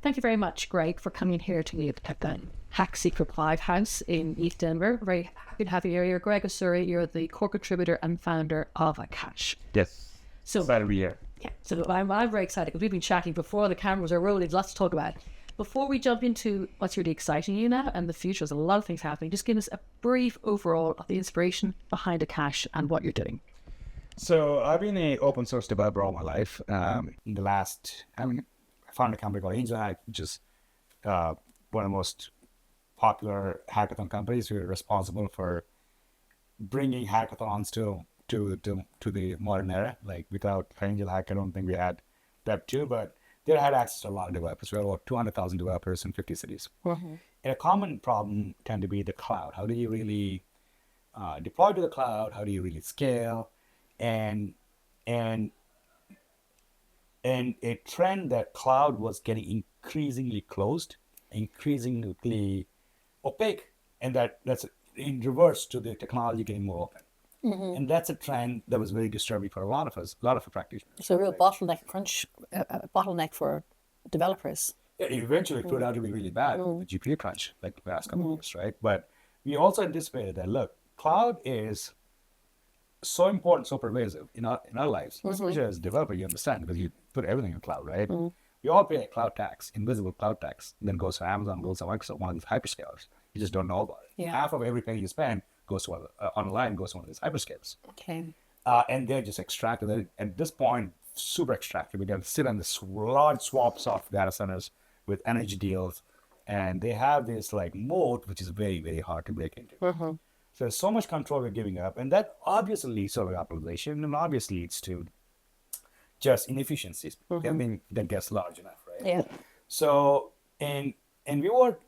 Thank you very much, Greg, for coming here to the Hack Secret Live House in East Denver. Very happy to have you here. Greg Osuri, you're the core contributor and founder of Akash. Yes. So excited to be here. Yeah, so I'm very excited because we've been chatting before the cameras are rolling. There's lots to talk about. Before we jump into what's really exciting you now and the future, there's a lot of things happening. Just give us a brief overall of the inspiration behind Akash and what you're doing. So I've been an open source developer all my life. In the last, I founded a company called Angel Hack, which is one of the most popular hackathon companies. We're responsible for bringing hackathons to the modern era. Like without Angel Hack, I don't think we had Web 2, but they had access to a lot of developers. We have about 200,000 developers in 50 cities. Mm-hmm. And a common problem tend to be the cloud. How do you really deploy to the cloud? How do you really scale? And a trend that cloud was getting increasingly closed, increasingly opaque, and that's in reverse to the technology getting more open. Mm-hmm. And that's a trend that was very disturbing for a lot of us, a lot of practitioners. It's a real bottleneck for developers. Yeah, eventually it turned out to be really bad, the GPU crunch, like the last couple of years, right? But we also anticipated that, look, cloud is so important, so pervasive in our lives, especially as a developer, you understand, because you put everything in cloud, right? We all pay a cloud tax, invisible cloud tax, then goes to Amazon, goes to Microsoft, one of these hyperscalers. You just don't know about it. Yeah. Half of every penny you spend goes to online, goes to one of these hyperscalers. Okay. And they're just extracted. And at this point, super extracted. We can sit on this large swaths of data centers with energy deals, and they have this like moat, which is very, very hard to break into. Mm-hmm. So there's so much control we're giving up, and that obviously leads to optimization, and obviously leads to just inefficiencies. Mm-hmm. I mean, that gets large enough, right? Yeah. So and we were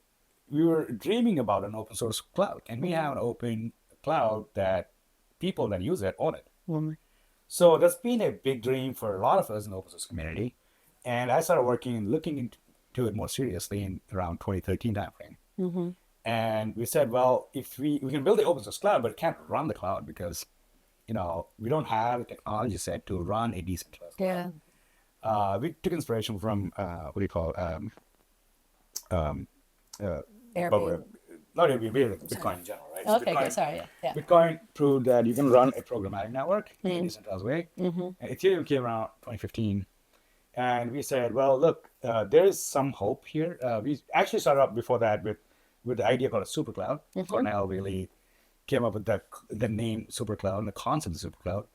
dreaming about an open source cloud, and we have an open cloud that people that use it own it. Mm-hmm. So that's been a big dream for a lot of us in the open source community, and I started working and looking into it more seriously in around 2013 timeframe. Mm-hmm. And we said, well, if we can build the open source cloud, but it can't run the cloud because, we don't have a technology set to run a decentralized cloud. Yeah. We took inspiration from, Airbnb. Not Airbnb, Bitcoin in general, right? Okay, Bitcoin, good, sorry, yeah. Bitcoin proved that you can run a programmatic network in a decentralized way. Mm-hmm. And Ethereum came around 2015. And we said, well, look, there is some hope here. We actually started up before that with the idea called a super cloud. Mm-hmm. Cornell really came up with the name super cloud and the concept of super cloud.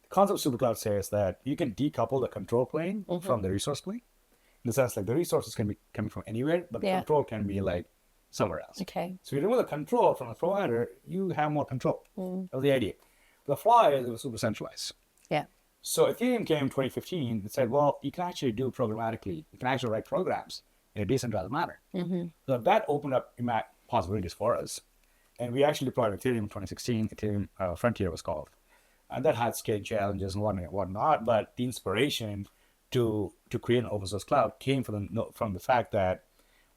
The concept of super cloud says that you can decouple the control plane from the resource plane. In the sense, like the resources can be coming from anywhere, but the control can be like somewhere else. Okay. So you remove the control from the provider, you have more control. That was the idea. The fly is it was super centralized. Yeah. So Ethereum came in 2015 and said, well, you can actually do programmatically. You can actually write programs in a decentralized manner. Mm-hmm. So that opened up possibilities for us. And we actually deployed Ethereum in 2016. Ethereum Frontier was called. And that had scale challenges and whatnot. But the inspiration to create an open source cloud came from the fact that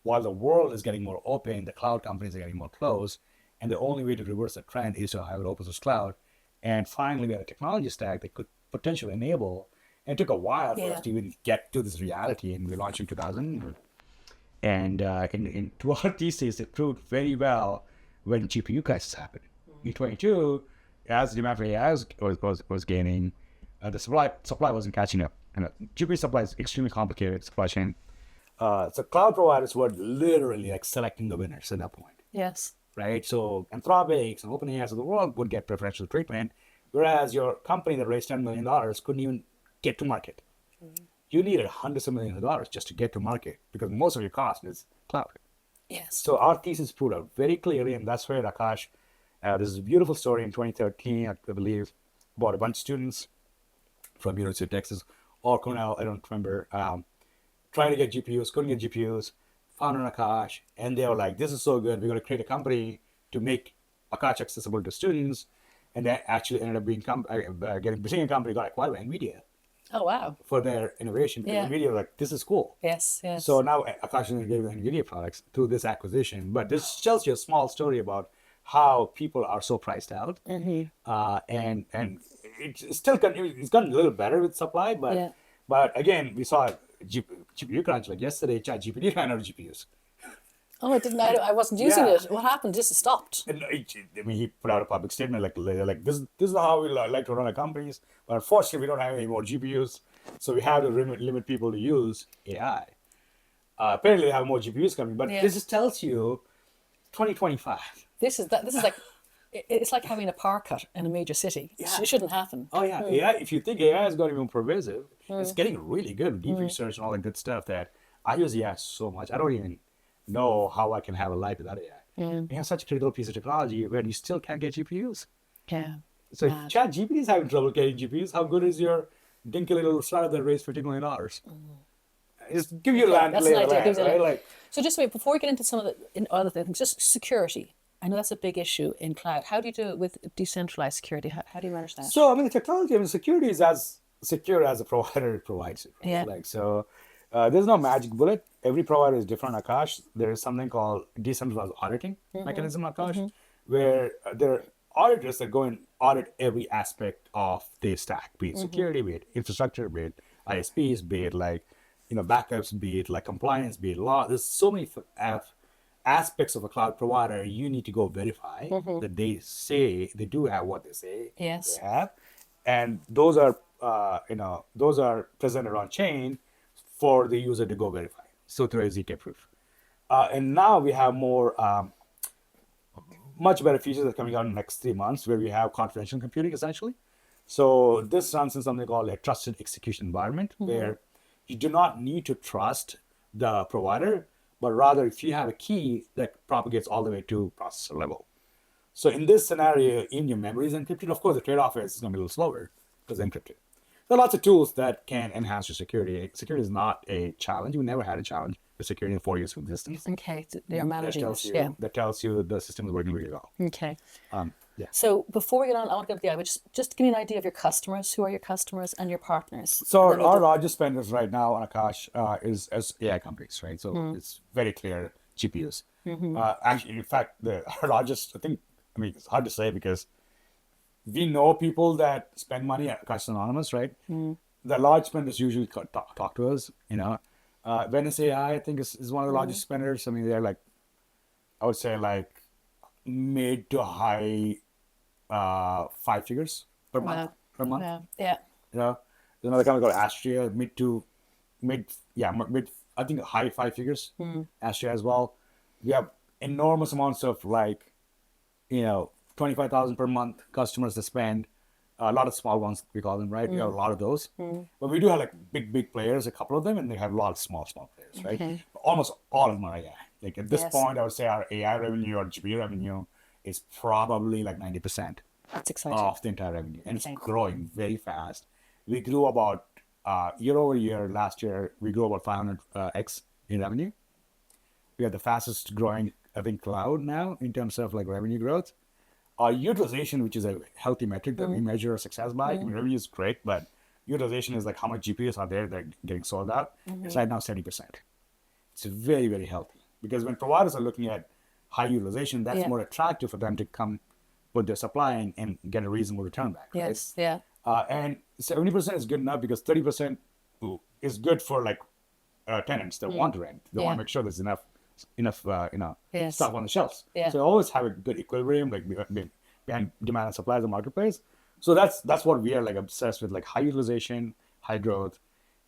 while the world is getting more open, the cloud companies are getting more closed. And the only way to reverse the trend is to have an open source cloud. And finally, we had a technology stack that could potentially enable, and it took a while for us to even get to this reality, and we launched in 2000. And to our thesis, it proved very well when GPU crisis happened. In 22, as demand for AI was gaining, the supply wasn't catching up. And GPU supply is extremely complicated supply chain. So cloud providers were literally like selecting the winners at that point. Yes. Right? So Anthropic and OpenAI of the world would get preferential treatment, whereas your company that raised $10 million couldn't even get to market. Mm-hmm. You needed hundreds of millions of dollars just to get to market because most of your cost is cloud. Yes. So our thesis proved out very clearly, and that's where Akash, this is a beautiful story in 2013, I believe, about a bunch of students from University of Texas or Cornell, I don't remember, trying to get GPUs, couldn't get GPUs, found an Akash, and they were like, this is so good, we're going to create a company to make Akash accessible to students. And that actually ended up being becoming a company got acquired by NVIDIA. Oh, wow. For their innovation. Yeah. NVIDIA was like, this is cool. Yes, yes. So now Akash is giving NVIDIA products through this acquisition. But this tells you a small story about how people are so priced out. Mm-hmm. And it's still it's gotten a little better with supply, but again, we saw GPU crunch. Like yesterday, ChatGPT ran out of GPUs. Oh, I didn't. I wasn't using Yeah. it. What happened? Just stopped. And I mean, he put out a public statement like this is how we like to run our companies, but unfortunately, we don't have any more GPUs, so we have to limit people to use AI. Apparently, they have more GPUs coming, but this just tells you 2025. This is like, it's like having a power cut in a major city. Yeah. It shouldn't happen. Oh yeah, AI. If you think AI is going to be more pervasive, it's getting really good with deep research and all that good stuff. That I use AI so much, I don't even know how I can have a life without AI. You have such a critical piece of technology where you still can't get GPUs. Yeah. So if ChatGPT is having trouble getting GPUs, how good is your dinky little startup that raised $50 million? Just give you a land, That's lay an of the idea. land, right? Like, So just wait, before we get into some of the other things, just security. I know that's a big issue in cloud. How do you do it with decentralized security? How do you manage that? so I mean, the technology, I mean, security is as secure as a provider provides it. Right? Yeah. Like so, there's no magic bullet. Every provider is different. Akash, there is something called decentralized auditing mechanism, Akash, where there are auditors that go and audit every aspect of the stack, be it security, be it infrastructure, be it ISPs, be it like backups, be it like compliance, be it law. There's so many aspects of a cloud provider you need to go verify that they say they do have what they say Yes. they have, and those are those are presented on chain for the user to go verify. So through a ZK proof, and now we have more much better features that are coming out in the next 3 months where we have confidential computing essentially. So this runs in something called a trusted execution environment where you do not need to trust the provider, but rather if you have a key that propagates all the way to processor level. So in this scenario, in your memory is encrypted. Of course, the trade-off is it's going to be a little slower because it's encrypted. There are lots of tools that can enhance your security. Security is not a challenge. We never had a challenge with security in 4 years of existence. Okay, they're managing it. That tells you the system is working really well. Okay. Yeah. So before we get on, I want to get the AI, but just give me an idea of your customers. Who are your customers and your partners? So our largest spenders right now on Akash is as AI companies, right? So it's very clear GPUs. Actually, in fact, our largest, I mean, it's hard to say because we know people that spend money at Akash Anonymous, right? The large spenders usually talk to us, Venice AI, I think, is one of the largest spenders. I mean, they're like, I would say like mid to high 5 figures per month. Yeah. There's another company called Astria, mid, I think high 5 figures. Astria as well. We have enormous amounts of like, 25,000 per month customers that spend. A lot of small ones, we call them, right? We have a lot of those. But we do have like big players, a couple of them, and they have a lot of small players, right? Okay. Almost all of them are AI. Like at this point, I would say our AI revenue or GPU revenue is probably like 90%. That's exciting. Of the entire revenue. And it's growing very fast. We grew about, year over year, last year, we grew about 500x in revenue. We are the fastest growing, I think, cloud now in terms of like revenue growth. Our utilization, which is a healthy metric that we measure success by, I mean, revenue is great, but utilization is like how much GPUs are there that are getting sold out. It's right now 70%. It's very, very healthy because when providers are looking at high utilization, that's more attractive for them to come with their supply and get a reasonable return back. Yes. Right? Yeah. And 70% is good enough because 30% is good for like tenants that want to rent. They want to make sure there's enough stuff on the shelves. So always have a good equilibrium, like behind demand and supply of the marketplace. So that's what we are like obsessed with, like high utilization, high growth,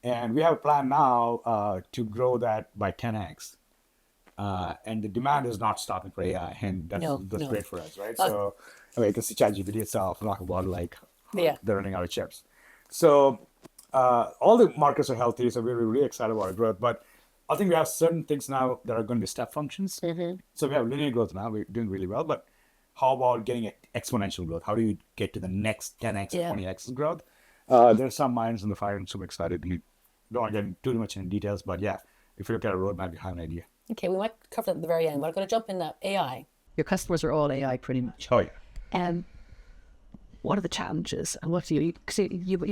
and we have a plan now to grow that by 10x. And the demand is not stopping for AI, and that's great for us, right? So I mean, you can see ChatGPT itself talk about like they're running out of chips. So all the markets are healthy, so we're really excited about our growth. But I think we have certain things now that are going to be step functions. So we have linear growth now, we're doing really well. But how about getting exponential growth? How do you get to the next 10x or 20x growth? There's some minds in the fire, and super excited. We don't want to get too much in details, but yeah, if you look at a roadmap, you have an idea. Okay, we might cover that at the very end, but I'm going to jump in now. AI. Your customers are all AI pretty much. Oh, yeah. And what are the challenges? And what do you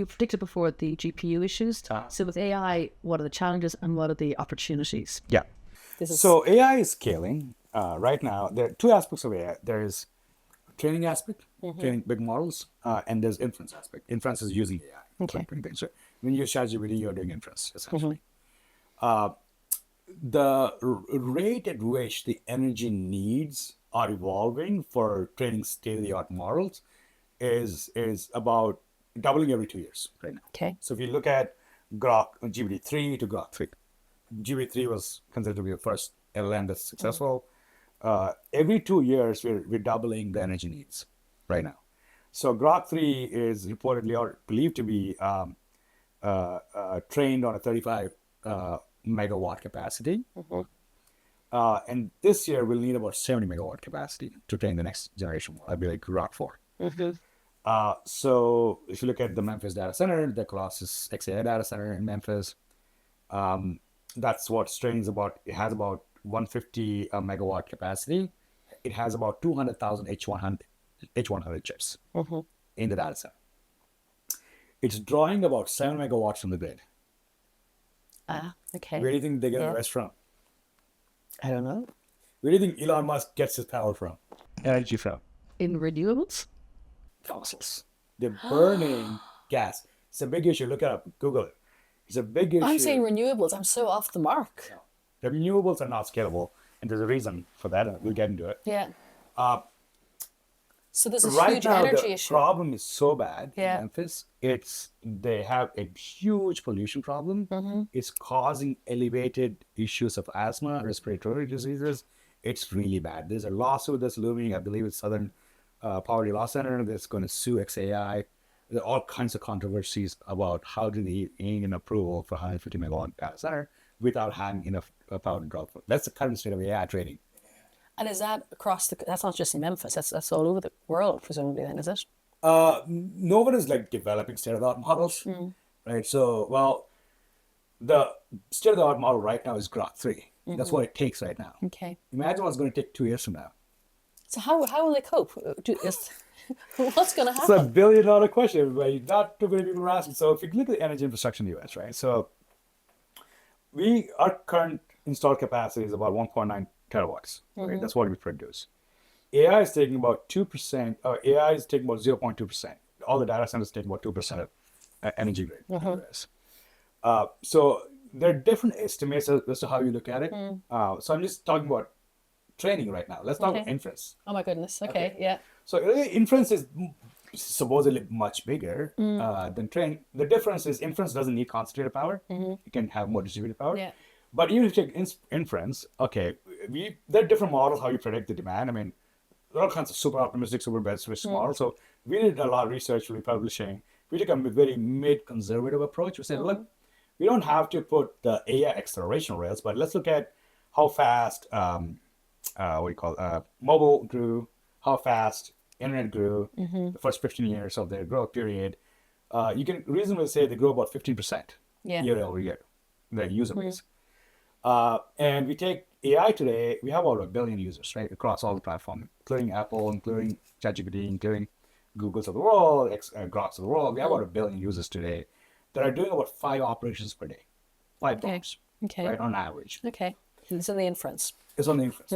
predicted before the GPU issues. So with AI, what are the challenges and what are the opportunities? Yeah. So AI is scaling. Right now, there are two aspects of AI. There is training aspect, training big models, and there's inference aspect. Inference is using AI. Okay. So when you use ChatGPT, you're doing inference, essentially. the rate at which the energy needs are evolving for training state-of-the-art models is about doubling every 2 years right now. Okay. So if you look at Grok GPT-3 to Grok 3, GPT-3 was considered to be the first LLM that's successful. Every 2 years, we're doubling the energy needs right now. So Grok 3 is reportedly or believed to be trained on a 35 megawatt capacity. And this year we'll need about 70 megawatt capacity to train the next generation model. I'd be like Grok 4. So if you look at the Memphis data center, the Colossus XAI data center in Memphis, that's what training is about. It has about 150 megawatt capacity. It has about 200,000 H100 chips in the data center. It's drawing about 7 megawatts from the grid. Okay. Where do you think they get the rest from? I don't know. Where do you think Elon Musk gets his power from? Energy from? In renewables? Fossils. They're burning gas. It's a big issue. Look it up. Google it. It's a big issue. I'm saying renewables. I'm so off the mark. The renewables are not scalable, and there's a reason for that. And we'll get into it. Yeah. So there's a Right huge now, energy the issue. problem is so bad Yeah. in Memphis. They have a huge pollution problem. It's causing elevated issues of asthma, respiratory diseases. It's really bad. There's a lawsuit that's looming. I believe it's Southern Poverty Law Center that's going to sue XAI. There are all kinds of controversies about how do they gain an approval for 150 megawatt data center without having enough power to draw. That's the current state of AI training. And is that across the? That's not just in Memphis. That's all over the world, presumably. Then is it? No one is like developing state-of-the-art models, right? So, well, the state-of-the-art model right now is Grok 3. That's what it takes right now. Okay. Imagine what's going to take 2 years from now. So how will they cope? What's going to It's a happen? billion-dollar question, everybody. Not too many people are asking. So, if you look at the energy infrastructure in the US, right? So, our current installed capacity is about 1.9 terawatts. Right? That's what we produce. AI is taking about 2%. AI is taking about 0.2%. All the data centers take about 2% of energy grid. in the US. So there are different estimates as to how you look at it. So I'm just talking about training right now. Let's talk about inference. Oh my goodness. Okay. Yeah. So inference is supposedly much bigger than training. The difference is inference doesn't need concentrated power. You can have more distributed power. Yeah. But even if you take inference, okay, there are different models how you predict the demand. I mean, there are all kinds of super optimistic, super pessimistic models. So we did a lot of research we're publishing. We took a very mid-conservative approach. We said, look, we don't have to put the AI acceleration rails, but let's look at how fast, mobile grew, how fast internet grew, the first 15 years of their growth period. You can reasonably say they grew about 15% year over year, the user base. And we take AI today, we have over 1 billion users, right, across all the platforms, including Apple, including ChatGPT, including Googles of the world, Groks of the world. We have about 1 billion users today that are doing about 5 operations per day, 5 jobs, Okay. right, on average. Okay. It's in the inference. It's on the inference.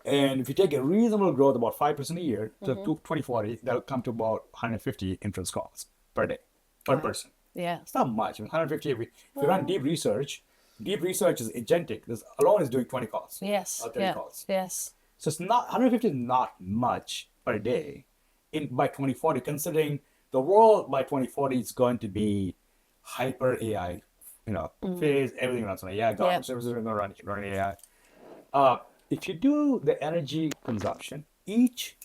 And if you take a reasonable growth, about 5% a year, to 2040, that'll come to about 150 inference calls per day, per person. Yeah. It's not much. 150, if you run deep research is agentic. This alone is doing 20 calls. Yes. Or 30 calls. Yes. So it's not 150 is not much per day by 2040, considering the world by 2040 is going to be hyper AI, phase, everything runs on AI, government services are going to run AI. If you do the energy consumption, each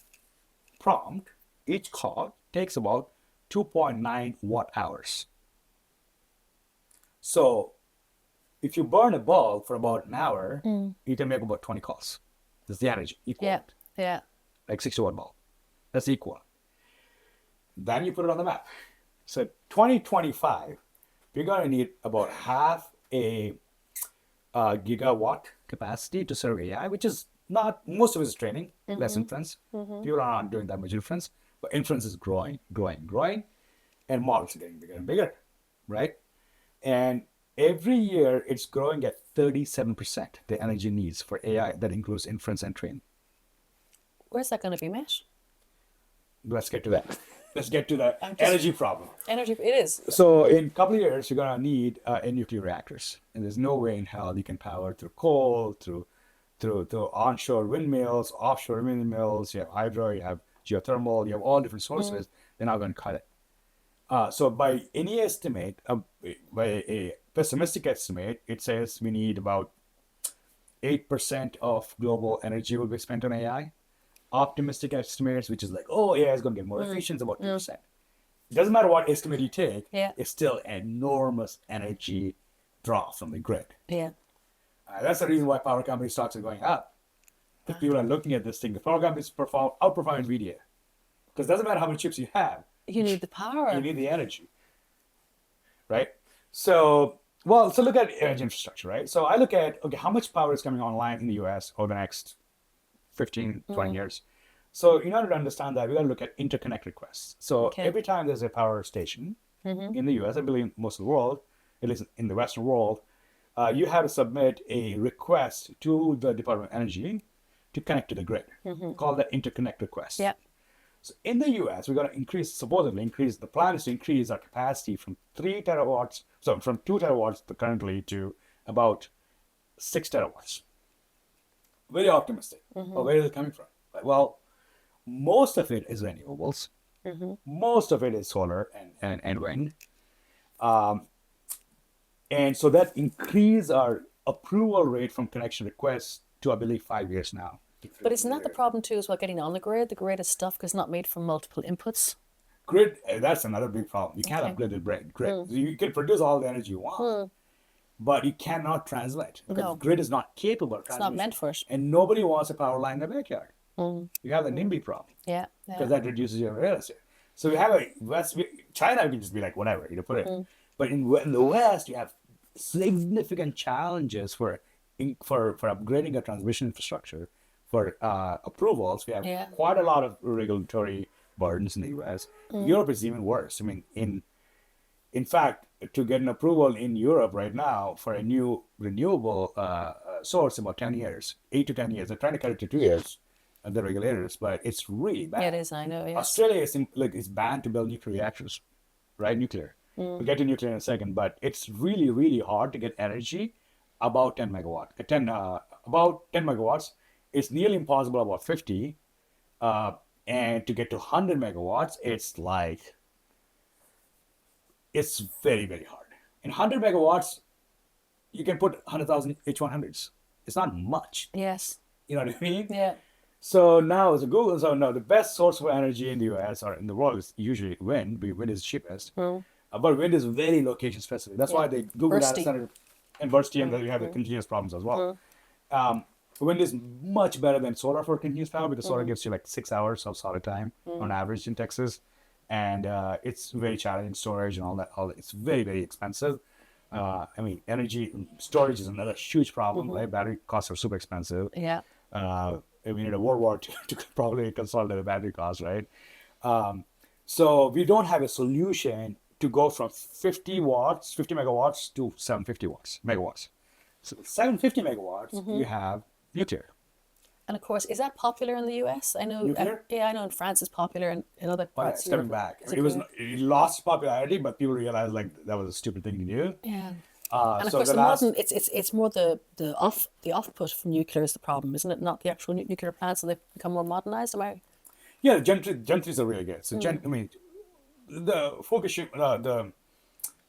prompt, each call takes about 2.9 watt hours. So if you burn a bulb for about an hour, you can make about 20 calls. That's the energy, equal. Yeah. Like 60 watt bulb. That's equal. Then you put it on the map. So 2025, we're going to need about half a gigawatt capacity to serve AI, which is not, most of it is training, less inference. People are not doing that much inference, but inference is growing, and models are getting bigger and bigger, right? And every year it's growing at 37%, the energy needs for AI that includes inference and training. Where's that going to be met? Let's get to that. let's get to the energy problem. Energy, it is. So in a couple of years, you're going to need nuclear reactors. And there's no way in hell you can power through coal, through onshore windmills, offshore windmills. You have hydro, you have geothermal, you have all different sources. They're not going to cut it. So by any estimate, by a pessimistic estimate, it says we need about 8% of global energy will be spent on AI. Optimistic estimates, which is like, oh, AI is going to get more efficient, is about 2%. It doesn't matter what estimate you take, it's still enormous energy draw from the grid. Yeah. That's the reason why power company stocks are going up. If people are looking at this thing, the power companies outperform NVIDIA. Because it doesn't matter how many chips you have. You need the power. You need the energy. Right? So look at energy infrastructure, right? So I look at, okay, how much power is coming online in the US over the next 15, 20 years. So in order to understand that, we got to look at interconnect requests. So every time there's a power station in the US, I believe most of the world, at least in the Western world, you have to submit a request to the Department of Energy to connect to the grid. Call that interconnect request. Yeah. So in the US, we're going to the plan is to increase our capacity from 3 terawatts, so from 2 terawatts currently to about 6 terawatts. Very optimistic. Well, where is it coming from? Well, most of it is renewables. Most of it is solar and wind. And so that increase our approval rate from connection requests to, I believe, 5 years now. But isn't that the problem too, as well, getting on the grid? The grid is stuff because it's not made from multiple inputs. Grid, that's another big problem. You can't upgrade the grid. You can produce all the energy you want, but you cannot translate. Because the grid is not capable of transmission. It's not meant for it. And nobody wants a power line in their backyard. You have the NIMBY problem. Yeah. Because that reduces your real estate. So we have China can just be like, whatever, put it. But in the West, you have significant challenges for upgrading a transmission infrastructure. For approvals, we have quite a lot of regulatory burdens in the U.S. Europe is even worse. I mean, in fact, to get an approval in Europe right now for a new renewable source, about 10 years, 8 to 10 years. They're trying to cut it to 2 years, the regulators, but it's really bad. Yeah, it is. I know. Yes. Australia is banned to build nuclear reactors, right? Nuclear. We'll get to nuclear in a second, but it's really, really hard to get energy about 10 megawatts. About 10 megawatts. It's nearly impossible about 50. And to get to 100 megawatts, it's very, very hard. In 100 megawatts, you can put 100,000 H100s. It's not much. Yes. You know what I mean? Yeah. So now, as a Google, the best source for energy in the US or in the world is usually wind. Wind is cheapest. But wind is very location specific. That's why they Google data center and bursty, and then you have the continuous problems as well. Wind is much better than solar for continuous power because solar gives you like 6 hours of solid time on average in Texas. And it's very challenging storage and all that. It's very, very expensive. I mean, energy storage is another huge problem, right? Battery costs are super expensive. Yeah. We need a World War II to probably consolidate the battery costs, right? So we don't have a solution to go from 50 megawatts to 750 megawatts. So 750 megawatts, you have nuclear. And of course, is that popular in the US? I know. I know in France it's popular, and in other parts. Stepping back, it lost popularity, but people realized like that was a stupid thing to do. Yeah. And of course, it's more the output from nuclear is the problem, isn't it? Not the actual nuclear plants, so they've become more modernized. Am I? Yeah, Gen 3s are really good. So I mean, the Fukushima, the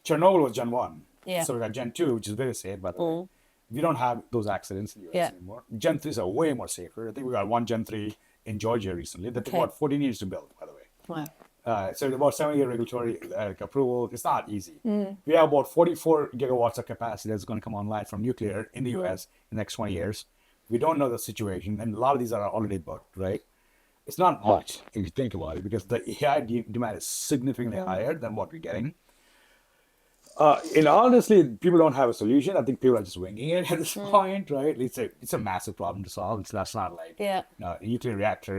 Chernobyl was Gen 1. Yeah. So we got Gen 2, which is very safe, by the way. We don't have those accidents in the US anymore. Gen 3s are way more safer. I think we got one Gen 3 in Georgia recently that took about 14 years to build, by the way. Wow. So about 7-year regulatory approval. It's not easy. We have about 44 gigawatts of capacity that's going to come online from nuclear in the US in the next 20 years. We don't know the situation, and a lot of these are already booked, right? It's not much if you think about it, because the AI demand is significantly higher than what we're getting. And honestly, people don't have a solution. I think people are just winging it at this point, right? It's a massive problem to solve. That's not like a nuclear reactor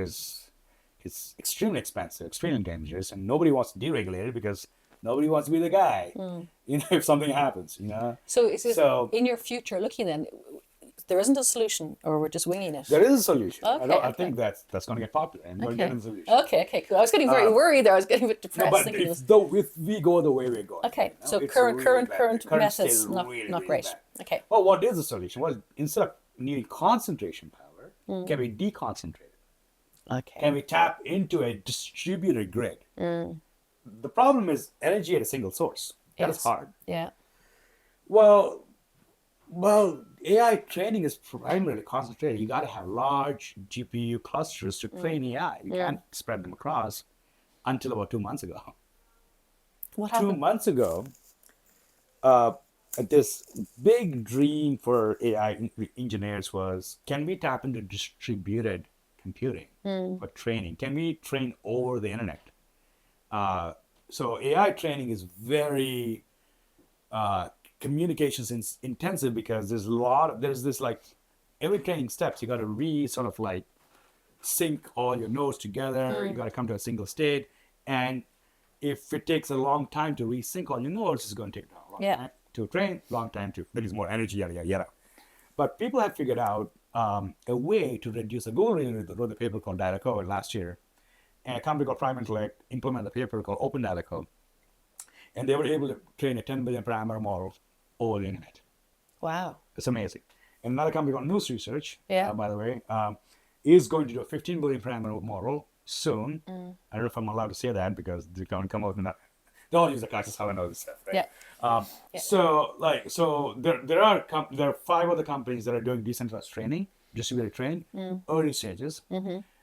it's extremely expensive, extremely dangerous, and nobody wants to deregulate it because nobody wants to be the guy, if something happens, So is it in your future looking then? there isn't a solution, or we're just winging it? There is a solution. Okay, I think that's going to get popular, and we're getting a solution. Okay, cool. I was getting very worried there. I was getting a bit depressed. No, but if we go the way we're going, okay, you know, so it's current really bad. The methods state is not really great. bad. Okay. Well, what is the solution? Well, instead of needing concentration power, can we deconcentrate it? Okay. Can we tap into a distributed grid? The problem is energy at a single source. That is hard. Yeah. Well, AI training is primarily concentrated. You got to have large GPU clusters to train AI. You can't spread them across until about 2 months ago. What happened? 2 months ago, this big dream for AI engineers was, can we tap into distributed computing for training? Can we train over the internet? So AI training is very communications intensive, because there's this like every training steps you got to sort of like sync all your nodes together. You got to come to a single state, and if it takes a long time to resync all your nodes, it's going to take a long time to train, long time to release more energy, yada yada yada. But people have figured out a way to reduce the Google wrote a paper called Data Code last year, and a company called Prime Intellect implemented a paper called Open Data Code, and they were able to train a 10 billion parameter model over the internet. Wow. It's amazing. And another company called News Research, Yeah. by the way, is going to do a 15 billion parameter model soon. I don't know if I'm allowed to say that, because they're going to come out with that. Don't use the Akash, that's how I know this stuff, right? Yeah. So there are 5 other companies that are doing decentralized training, distributed training, early stages.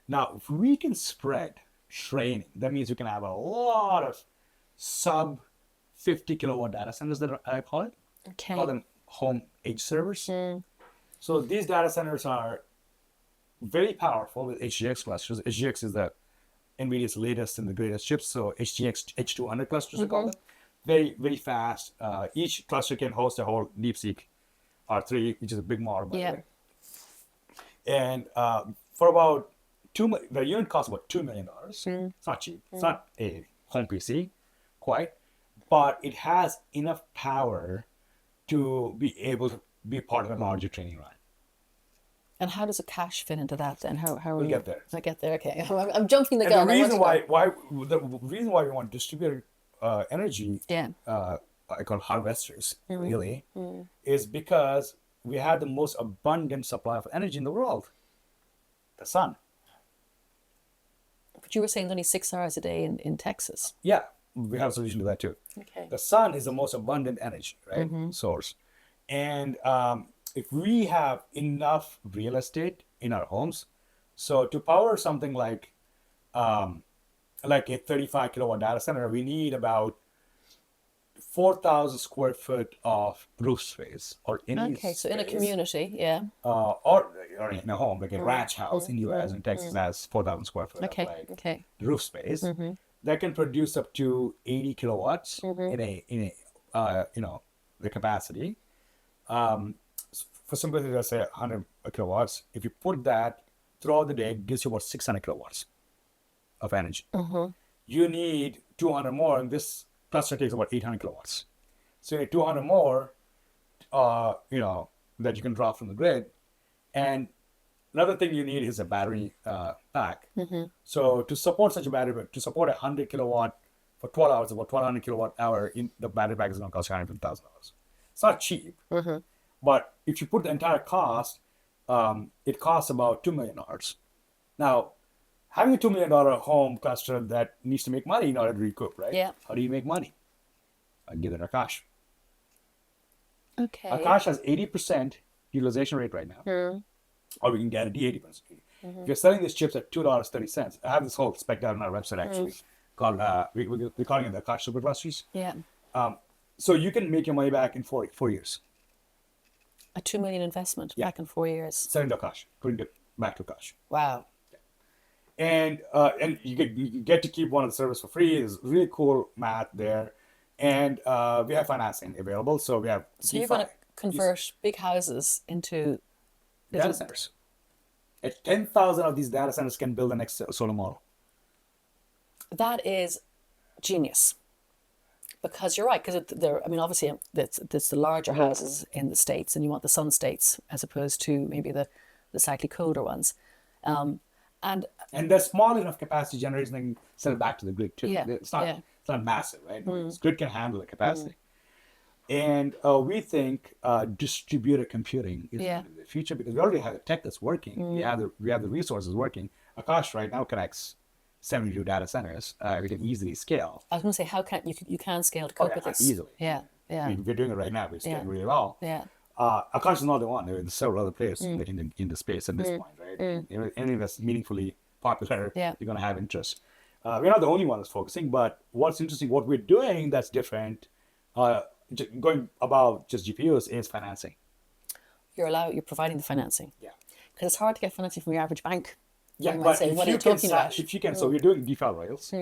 Now, if we can spread training, that means we can have a lot of sub 50 kilowatt data centers, that I call it. Okay. Call them home edge servers. So these data centers are very powerful with HGX clusters. HGX is the NVIDIA's latest and the greatest chips. So HGX H200 clusters, we call them. Very, very fast. Each cluster can host a whole DeepSeek R3, which is a big model, by the way. And for about the unit costs about $2 million. It's not cheap. It's not a home PC, quite, but it has enough power to be able to be part of a larger training run. And how does Akash fit into that then? How We'll get there. I get there. Okay. I'm jumping the And gun. the reason why we want distributed energy, I call harvesters, really, is because we have the most abundant supply of energy in the world, the sun. But you were saying only 6 hours a day in Texas. Yeah, we have a solution to that too. Okay. The sun is the most abundant energy, right? Source. And if we have enough real estate in our homes, so to power something like a 35 kilowatt data center, we need about 4,000 square foot of roof space, or any space, so in a community, or in a home, like a ranch house in US and Texas has 4,000 square foot of roof space that can produce up to 80 kilowatts in a the capacity. For simplicity, let's say 100 kilowatts. If you put that throughout the day, it gives you about 600 kilowatts of energy. You need 200 more, and this cluster takes about 800 kilowatts. So you need 200 more, that you can draw from the grid. And another thing you need is a battery pack. So to support such a battery, to support 100 kilowatt for 12 hours, about 1,200 kilowatt hour, the battery pack is going to cost $150,000. It's not cheap, but if you put the entire cost, it costs about $2 million. Now, having a $2 million home cluster that needs to make money in order to recoup, right? Yeah. How do you make money? I give it Akash. Okay. Akash has 80% utilization rate right now, or we can guarantee 80%. If you're selling these chips at $2.30, I have this whole spec out on our website actually, called we're calling it the Akash superclusters. Yeah. So you can make your money back in 4 years. A $2 million investment back in 4 years. Selling to Akash, putting it back to Akash. Wow. And you get to keep one of the servers for free. There's really cool math there. And we have financing available. So we have you're going to convert big houses into data centers. 10,000 of these data centers can build the next solar model. That is genius. Because you're right, because obviously it's the larger houses in the States, and you want the Sun States as opposed to maybe the slightly colder ones. And they're small enough capacity generators they can sell it back to the grid too. Yeah, It's not yeah. it's not massive, right? The grid can handle the capacity. And we think distributed computing is Yeah. the future, because we already have the tech that's working. We have the resources working. Akash right now connects 72 data centers. We can easily scale. I was going to say, how can you can scale to cope with this easily. Yeah, yeah, I mean, we're doing it right now. We're scaling Yeah. really well. yeah. Akash is not the one. There are several other players in the space at this point, right? Anything that's meaningfully popular, Yeah. you're going to have interest. We're not the only one that's focusing, but what's interesting, what we're doing that's different, going above just GPUs, is financing. You're providing the financing. Yeah. Because it's hard to get financing from your average bank. Yeah, You might but say, what are you if you talking about? can, so we're doing DeFi rails.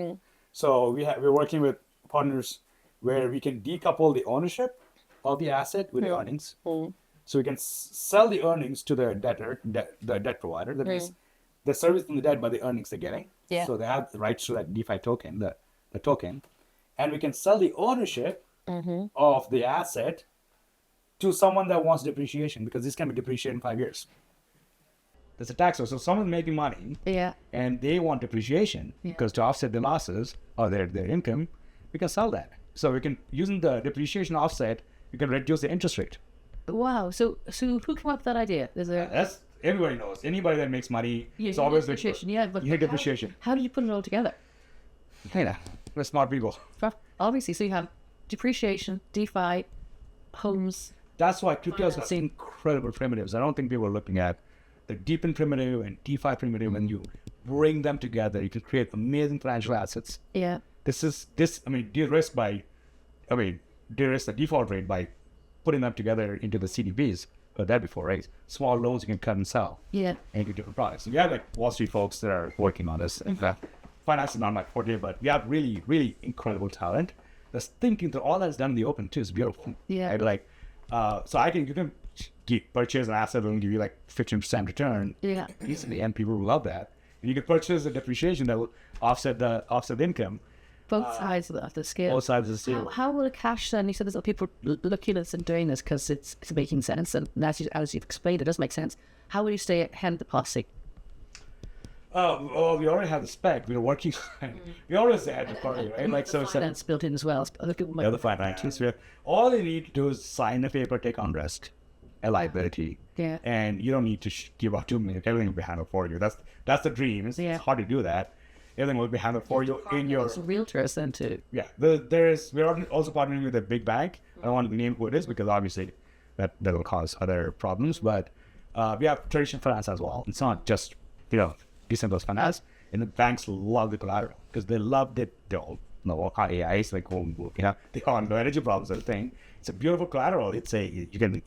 So we're working with partners where we can decouple the ownership of the asset with the earnings. So we can sell the earnings to the debt provider. That means they're servicing the debt by the earnings they're getting. Yeah. So they have the rights to that DeFi token, the token, and we can sell the ownership of the asset to someone that wants depreciation, because this can be depreciated in 5 years. There's a tax. So someone's making money, Yeah. and they want depreciation because to offset the losses or their income, we can sell that. So we can, using the depreciation offset, we can reduce the interest rate. Wow. So who came up with that idea? Is there That's, everybody knows. Anybody that makes money, it's you always need depreciation? Yeah, but you need depreciation. How did you put it all together? We're smart people. Obviously, so you have depreciation, DeFi, homes. That's why crypto has incredible primitives. I don't think people are looking at the DePIN primitive and DeFi primitive. When you bring them together, you can create amazing financial assets. Yeah. De-risk the default rate by putting them together into the CDBs. But that before, right? Small loans you can cut and sell. Yeah. And do different products. So we have like Wall Street folks that are working on this. In fact, finance is not my forte, but we have really, really incredible talent that's thinking through all that's done in the open too. Is beautiful. Yeah. I'd like, so you can purchase an asset and give you like 15% return. Yeah. Easily, and people will love that. And you can purchase a depreciation that will offset the income. Both sides of the scale. Both sides of the scale. How will Akash then? You said there's people looking at us and doing this because it's making sense, and as you've explained, it does make sense. How will you stay ahead of the posse? We already have the spec. We're working. We always had the party, right? Like so. Finance built in as well. Other people might. The finance. All they need to do is sign a paper, take on risk, a liability. Yeah. And you don't need to give out $2 million. Everything will be handled for you. That's the dream. It's hard to do that. Everything will be handled for you in your. Some realtors then too. Yeah. We're also partnering with a big bank. I don't want to name who it is because obviously that will cause other problems. But we have traditional finance as well. It's not just decentralized finance. And the banks love the collateral because they loved it. They all know how AI is like, they all know energy problems and thing. It's a beautiful collateral. It's you can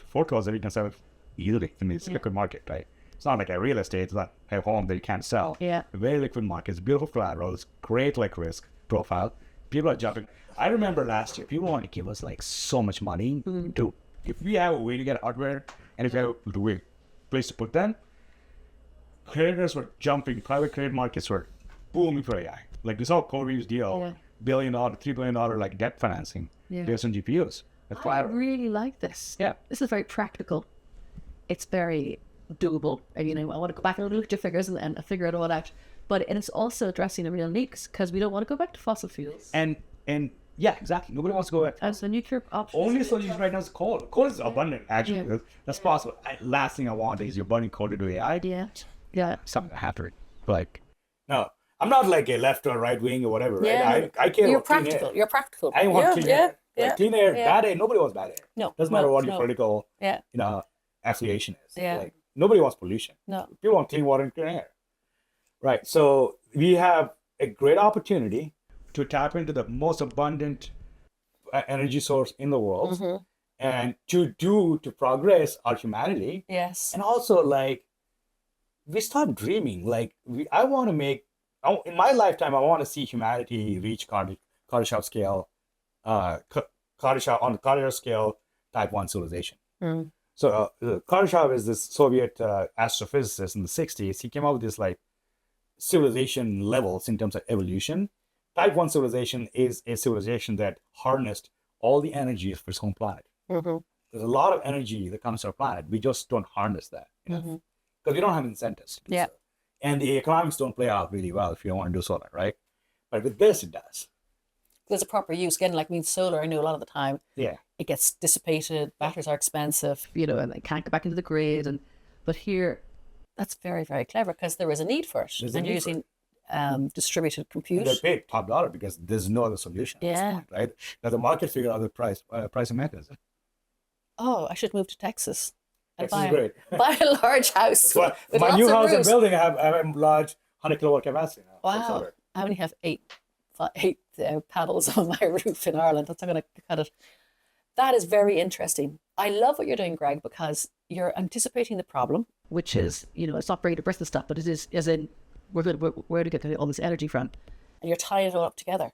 foreclose it, you can sell it easily in this liquid market, right? It's not like a real estate. It's not a home that you can't sell. Yeah. A very liquid market. It's beautiful collateral. It's great risk profile. People are jumping. I remember last year, people wanted to give us like so much money to, if we have a way to get hardware and if we have a place to put them, creditors were jumping. Private credit markets were booming for AI. Like this whole Corey's deal, $1 billion, $3 billion like debt financing based on GPUs. That's I really like this. Yeah. This is very practical. It's very doable. I want to go back and look at your figures and figure it all out. And it's also addressing the real needs because we don't want to go back to fossil fuels. And yeah, exactly. Nobody wants to go back. As the nuclear option. Only solution right now is coal. Coal is abundant, actually. Yeah. That's possible. Last thing I want is you're burning coal to do AI. Yeah. Something that happened. No, I'm not like a left or right wing or whatever, right? Yeah, I care you're about clean practical. air. You're practical. I want clean air. Yeah. Clean air, bad air. Nobody wants bad air. No. Doesn't matter what your political Yeah. affiliation is. Yeah. Nobody wants pollution. No. People want clean water and clean air. Right. So we have a great opportunity to tap into the most abundant energy source in the world and to progress our humanity. Yes. And also we start dreaming. I want to make, in my lifetime, I want to see humanity reach Kardashev scale, on the Kardashev scale, type 1 civilization. So Kardashev is this Soviet astrophysicist in the 60s. He came up with this civilization levels in terms of evolution. type 1 civilization is a civilization that harnessed all the energy of its home planet. There's a lot of energy that comes to our planet. We just don't harness that, because we don't have incentives to do so. And the economics don't play out really well if you don't want to do solar, right? But with this, it does. There's a proper use. Again, like solar, I know a lot of the time, Yeah. it gets dissipated, batteries are expensive, And they can't go back into the grid. But here, that's very, very clever because there is a need for it. There's a and need you're for using distributed compute. And they paid top dollar because there's no other solution at this point, right? Now the market figure out the pricing mechanism. Oh, I should move to Texas and Texas is great. buy a large house. But with my lots new of house I'm roofs. building, I have a large 100 kilowatt capacity now. Wow. I only have eight panels on my roof in Ireland. That's not going to cut it. That is very interesting. I love what you're doing, Greg, because you're anticipating the problem. which is, it's not very depressive stuff, but it is, as in, where to get all this energy from. And you're tying it all up together.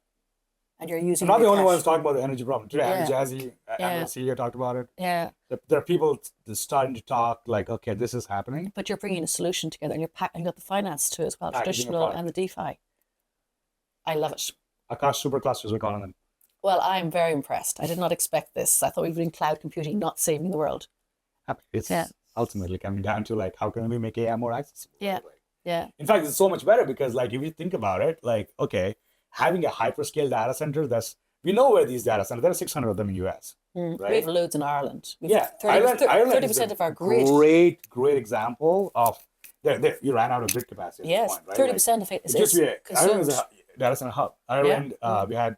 And you're using I'm not the only cash. one who's talking about the energy problem. Today, Yeah. Jazzy, Yeah. CEO talked about it. Yeah. There are people that's starting to talk like, okay, this is happening. But you're bringing a solution together and you've got the finance too as well, Packaging a traditional product. and the DeFi. I love it. Akash superclusters, we're calling them. Well, I'm very impressed. I did not expect this. I thought we were in cloud computing, not saving the world. It's Yeah. ultimately coming down to like, how can we make AI more accessible? Yeah. Yeah. In fact, it's so much better because like, if you think about it, like, okay, having a hyperscale data center, we know where these data centers, there are 600 of them in the US. Right? We have loads in Ireland. We've Yeah, 30% of our grid. Great example of you ran out of grid capacity. At Yes, this point, right? 30% of it is Ireland consumed. is a data center hub. Ireland, we had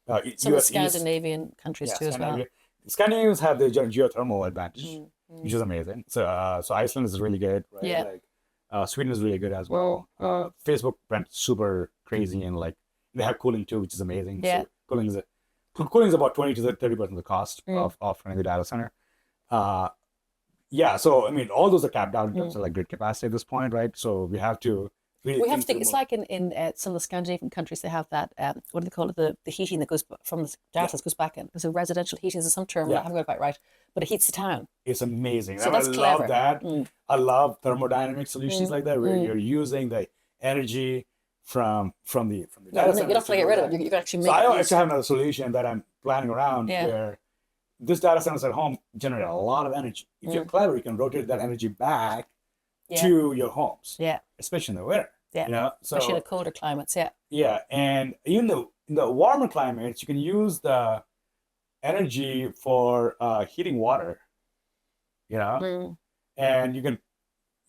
Some of the US East, Scandinavian countries too as well. Scandinavians have the geothermal advantage, which is amazing. So Iceland is really good. Right? Yeah. Like, Sweden is really good as well. Facebook went super crazy and like they have cooling too, which is amazing. Yeah. So cooling is about 20 to 30% of the cost of running the data center. Yeah, so I mean, all those are capped out in terms of like grid capacity at this point, right? So we have to. We have to think. It's like in some of the Scandinavian countries, they have that. What do they call it? The heating that goes from the data goes back in. So residential heating is some term. I haven't got it quite right, but it heats the town. It's amazing. So I that's clever. love that. I love thermodynamic solutions like that, where you're using the energy from the data center. You're not going to get rid of it. You can actually make. So I it actually have another solution that I'm planning around where this data centers at home generate a lot of energy. If you're clever, you can rotate that energy back to your homes. Yeah. Especially in the winter. Yeah. So especially in the colder climates. Yeah. yeah, and even in the warmer climates, you can use the energy for heating water. And you can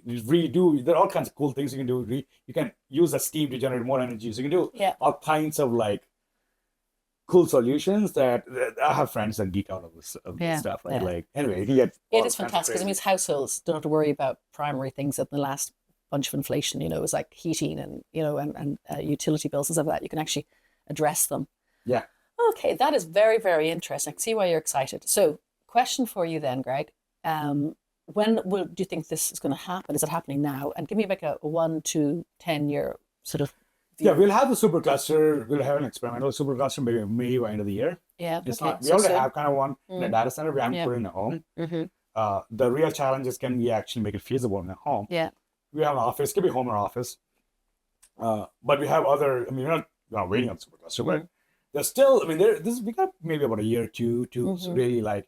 redo. There are all kinds of cool things you can do. You can use the steam to generate more energy. So you can do all kinds of like cool solutions that I have friends that geek out of this stuff. Like anyway, you can get. It is fantastic because it means households don't have to worry about primary things at the last bunch of inflation. It was like heating and and utility bills and stuff like that. You can actually address them. Yeah. Okay, that is very, very interesting. I can see why you're excited. So, question for you then, Greg. When do you think this is going to happen? Is it happening now? And give me like a 1 to 10 year sort of view. Yeah, we'll have the supercluster. We'll have an experimental supercluster maybe by end of the year. Yeah. It's okay. not. We already have kind of one in a data center. We haven't put it in a home. The real challenge is can we actually make it feasible in a home? Yeah. We have an office. It could be home or office. But we have other. I mean, we're not waiting on the supercluster, but there's still. I mean, we got maybe about a year or two to really like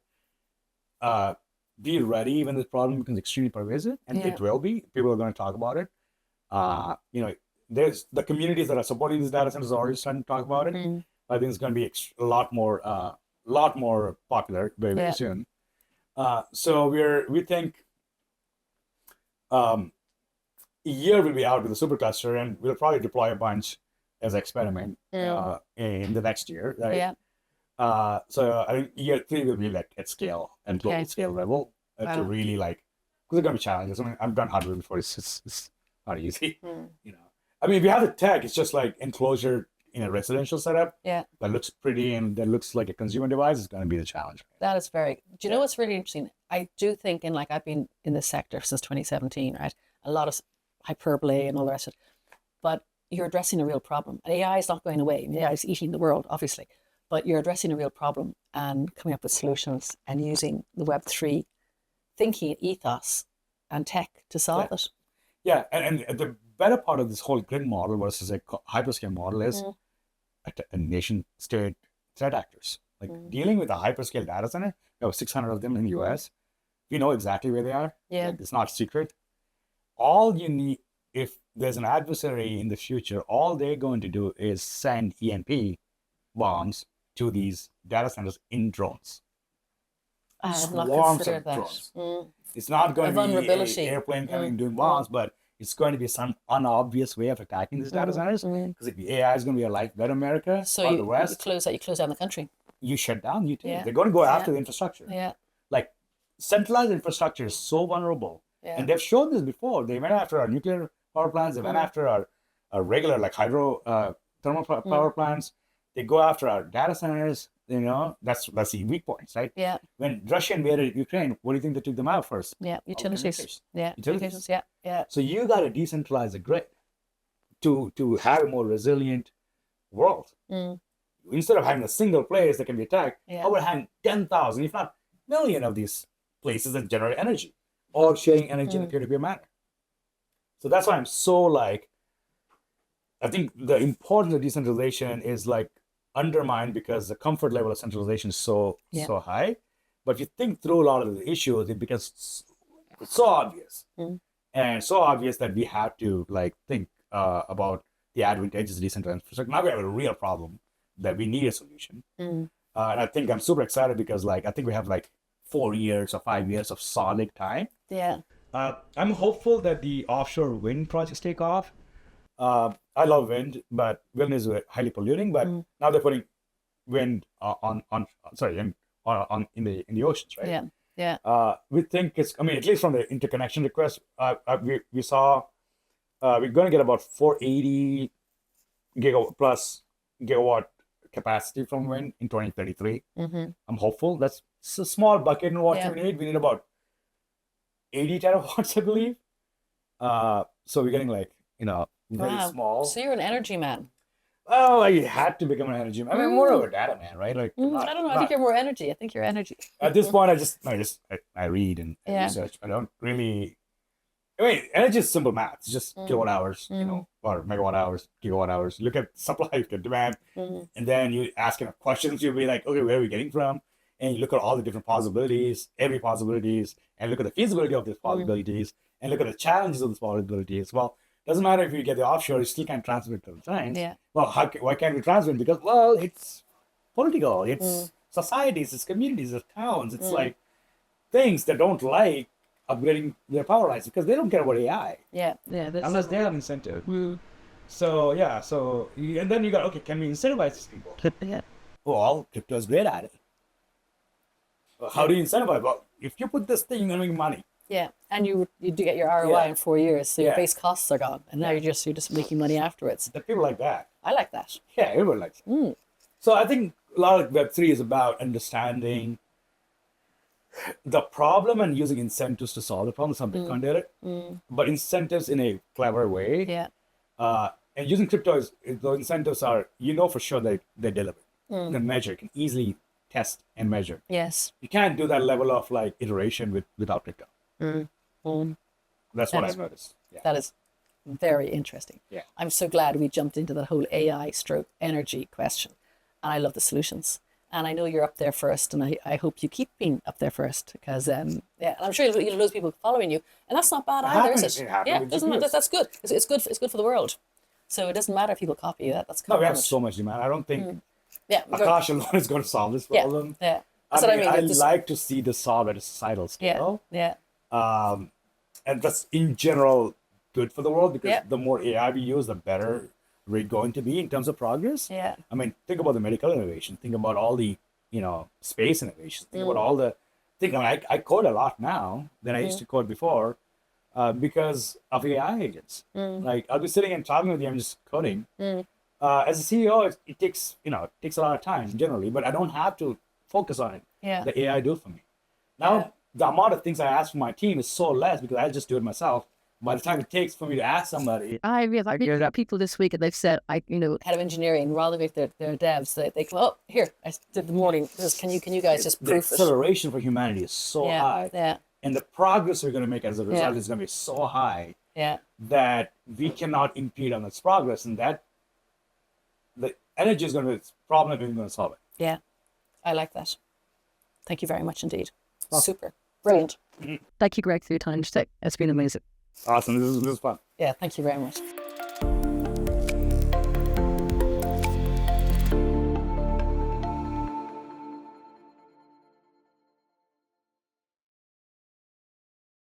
be ready when this problem becomes extremely pervasive, and it will be. People are going to talk about it. There's the communities that are supporting these data centers are already starting to talk about it. I think it's going to be a lot more popular very, very soon. So we think a year will be out with the supercluster, and we'll probably deploy a bunch as an experiment in the next year. Right? Yeah. So I think year 3 will be like at scale and global scale level to really like, because there's going to be challenges. I mean, I've done hardware before. It's not easy. I mean, if you have the tech, it's just like enclosure in a residential setup. Yeah. That looks pretty and that looks like a consumer device is going to be the challenge. That is do you know what's really interesting? I do think I've been in this sector since 2017, right? A lot of hyperbole and all the rest of it. But you're addressing a real problem. And AI is not going away. AI is eating the world, obviously. But you're addressing a real problem and coming up with solutions and using the Web3 thinking ethos and tech to solve it. Yeah, and the better part of this whole grid model versus a hyperscale model is nation-state threat actors. Like dealing with a hyperscale data center, there were 600 of them in the US. We know exactly where they are. Yeah. Like, it's not secret. All you need, if there's an adversary in the future, all they're going to do is send EMP bombs to these data centers in drones. I have not Swarms considered of that. drones. Mm. It's not going A to be vulnerability. an airplane coming and doing bombs, but it's going to be some unobvious way of attacking these data centers. Because if the AI is going to be a like better America So or you, the West, you close down the country. you shut down. Yeah. They're going to go after the infrastructure. Yeah. Like centralized infrastructure is so vulnerable, Yeah. and they've shown this before. They went after our nuclear power plants. They went after our regular like hydro thermal power plants. They go after our data centers. You know, that's the weak points, right? Yeah. When Russia invaded Ukraine, what do you think they took them out first? Yeah. Utilities. Yeah. Utilities. Yeah. Yeah. So you got to decentralize the grid to have a more resilient world. Instead of having a single place that can be attacked, Yeah. I would have 10,000, if not million of these places that generate energy, or sharing energy in a peer-to-peer manner. So that's why I'm so like, I think the importance of decentralization is like undermined because the comfort level of centralization is so high. But if you think through a lot of the issues, it becomes so obvious, and so obvious that we have to like think about the advantages of decentralized infrastructure. Now we have a real problem that we need a solution. And I think I'm super excited because like I think we have like 4 years or 5 years of solid time. Yeah. I'm hopeful that the offshore wind projects take off. I love wind, but wind is highly polluting. But now they're putting wind in the oceans, right? Yeah. Yeah. We think it's. I mean, at least from the interconnection request, we saw we're going to get about 480 gigawatt capacity from wind in 2033. I'm hopeful. That's a small bucket in what we need. We need about 80 terawatts, I believe. So we're getting like, very small. So you're an energy man. Oh, I had to become an energy man. I mean, more of a data man, right? Like, I don't know. I think you're more energy. I think you're energy. At this point, I read and research. I don't really. I mean, energy is simple math. It's just kilowatt hours, or megawatt hours, gigawatt hours. Look at supply, look at demand, and then you ask enough questions. You'll be like, okay, where are we getting from? And you look at all the different possibilities, every possibilities, and look at the feasibility of these possibilities, and look at the challenges of these possibilities. Well, doesn't matter if you get the offshore, you still can't transmit to the time. Yeah. Well, why can't we transmit? Because, well, it's political. It's societies, it's communities, it's towns. It's like things that don't like upgrading their power lines because they don't care about AI. Yeah. Yeah. Unless they have incentive. So, yeah. And then you got, okay, can we incentivize these people? Yeah. Well, crypto is great at it. How do you incentivize? Well, if you put this thing, you're going to make money. Yeah, and you do get your ROI in 4 years, so your base costs are gone, and now you're just making money afterwards. The people like that. I like that. Yeah, everyone likes it. So I think a lot of Web3 is about understanding the problem and using incentives to solve the problem. Some Bitcoin did it, but incentives in a clever way. Yeah. And using crypto, those incentives are, for sure they deliver. You can measure, you can easily test and measure. Yes. You can't do that level of like iteration without crypto. That's what I've noticed. Yeah. That is very interesting. Yeah. I'm so glad we jumped into that whole AI stroke energy question. And I love the solutions. And I know you're up there first, and I hope you keep being up there first because, and I'm sure you'll lose people following you. And that's not bad either, is it? Yeah, that's good. It's good. It's good for the world. So it doesn't matter if people copy you. That's no, we have so much demand. I don't think Akash alone is going to solve this problem. Yeah. That's what I mean. I like to see this solved at a societal scale. Yeah. And that's in general good for the world because the more AI we use, the better we're going to be in terms of progress. Yeah. I mean, think about the medical innovation. Think about all the, space innovation. Think about all the I code a lot now than I used to code before because of AI agents. Like I'll be sitting and talking with you, I'm just coding. As a CEO, it takes a lot of time generally, but I don't have to focus on it. Yeah. The AI do it for me. Now, the amount of things I ask from my team is so less because I just do it myself. By the time it takes for me to ask somebody, I realized people this week and they've said, head of engineering, rather than their devs, they come, oh, here, I did the morning. Can you guys just the proof acceleration for humanity is so high. Yeah. And the progress we're going to make as a result is going to be so high that we cannot impede on its progress. And the energy is going to be the problem, and we're going to solve it. Yeah, I like that. Thank you very much indeed. Super. Brilliant. Thank you, Greg, for your time today. It's been amazing. Awesome. This is fun. Yeah, thank you very much.